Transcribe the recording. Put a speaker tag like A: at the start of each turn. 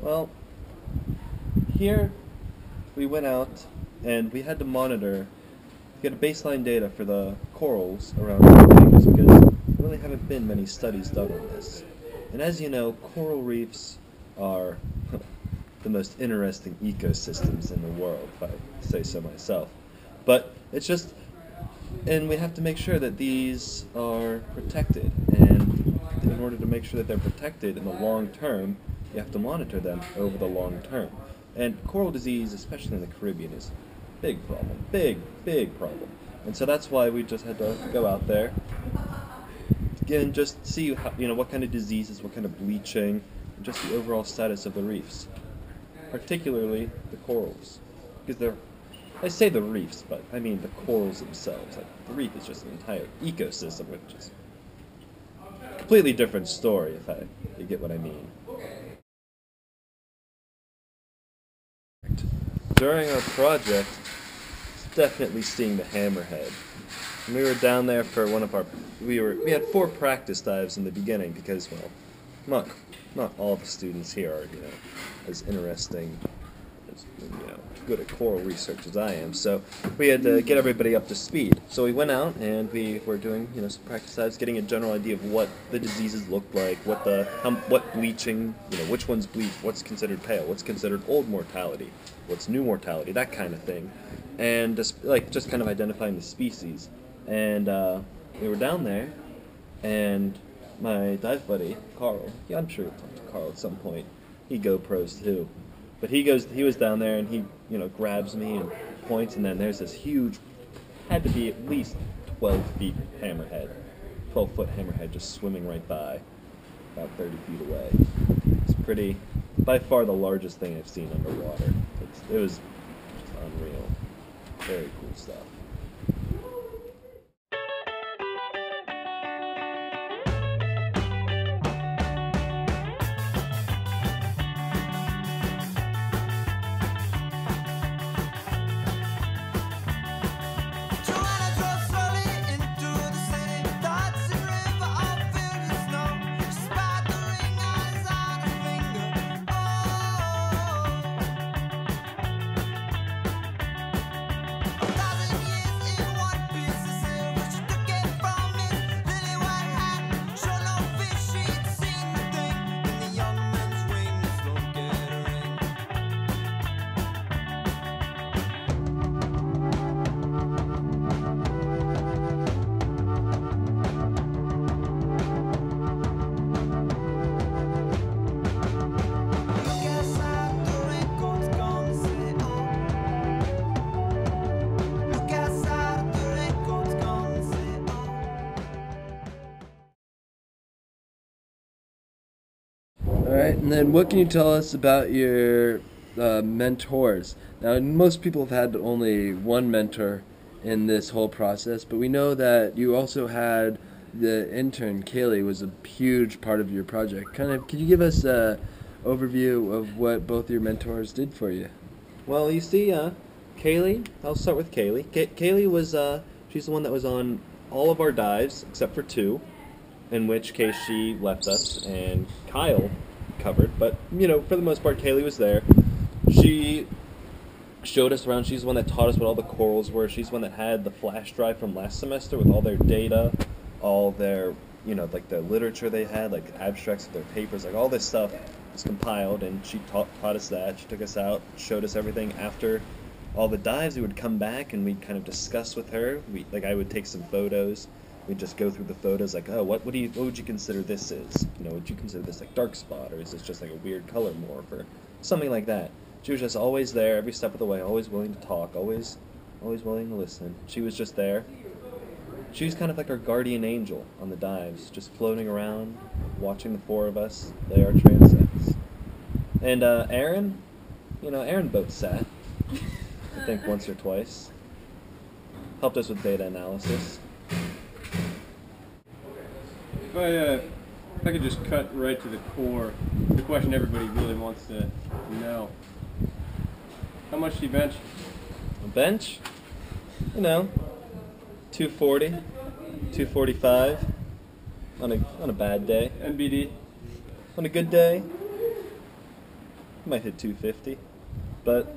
A: Well, here we went out and we had to monitor, get a baseline data for the corals around Caicos because there really haven't been many studies done on this. And as you know, coral reefs are the most interesting ecosystems in the world, if I say so myself. But it's just, and we have to make sure that these are protected. And in order to make sure that they're protected in the long term, you have to monitor them over the long term. And coral disease, especially in the Caribbean, is a big problem. Big, big problem. And so that's why we just had to go out there and just see how, what kind of diseases, what kind of bleaching, and just the overall status of the reefs. Particularly the corals. Because I say the reefs, but I mean the corals themselves. Like, the reef is just an entire ecosystem, which is a completely different story, if you get what I mean. During our project, it's definitely seeing the hammerhead. And we were down there for we had 4 practice dives in the beginning because, well, not all the students here are, as interesting as, good at coral research as I am. So we had to get everybody up to speed. So we went out and we were doing, some practice dives, getting a general idea of what the diseases looked like, what bleaching, which ones bleach, what's considered pale, what's considered old mortality, what's new mortality, that kind of thing, and just kind of identifying the species. And we were down there, and my dive buddy Carl, I'm sure you'll talk to Carl at some point. He GoPros too, but he was down there and he grabs me and points, and then there's this huge, had to be at least 12 feet hammerhead, 12-foot hammerhead just swimming right by, about 30 feet away. It's by far the largest thing I've seen underwater. It was just unreal. Very cool stuff. Alright, and then what can you tell us about your mentors? Now, most people have had only one mentor in this whole process, but we know that you also had the intern, Kaylee, was a huge part of your project. Could you give us an overview of what both your mentors did for you? Well, you see, Kaylee, I'll start with Kaylee. Kaylee was, she's the one that was on all of our dives, except for 2, in which case she left us, and Kyle covered, but for the most part Kaylee was there. She showed us around. She's the one that taught us what all the corals were. She's the one that had the flash drive from last semester with all their data, all their like the literature they had, like abstracts of their papers, like all this stuff was compiled, and she taught us that. She took us out, showed us everything. After all the dives, we would come back and we'd kind of discuss with her. I would take some photos. We'd just go through the photos, like, oh, what would you consider this is? Would you consider this like dark spot, or is this just like a weird color morph, or something like that? She was just always there, every step of the way, always willing to talk, always willing to listen. She was just there. She was kind of like our guardian angel on the dives, just floating around, watching the 4 of us lay our transects. And Aaron, Aaron boat sat, I think once or twice. Helped us with data analysis.
B: If I could just cut right to the core, the question everybody really wants to know. How much do you bench?
A: A bench? 240, 245 on a bad day.
B: NBD?
A: On a good day,
C: Might hit 250, but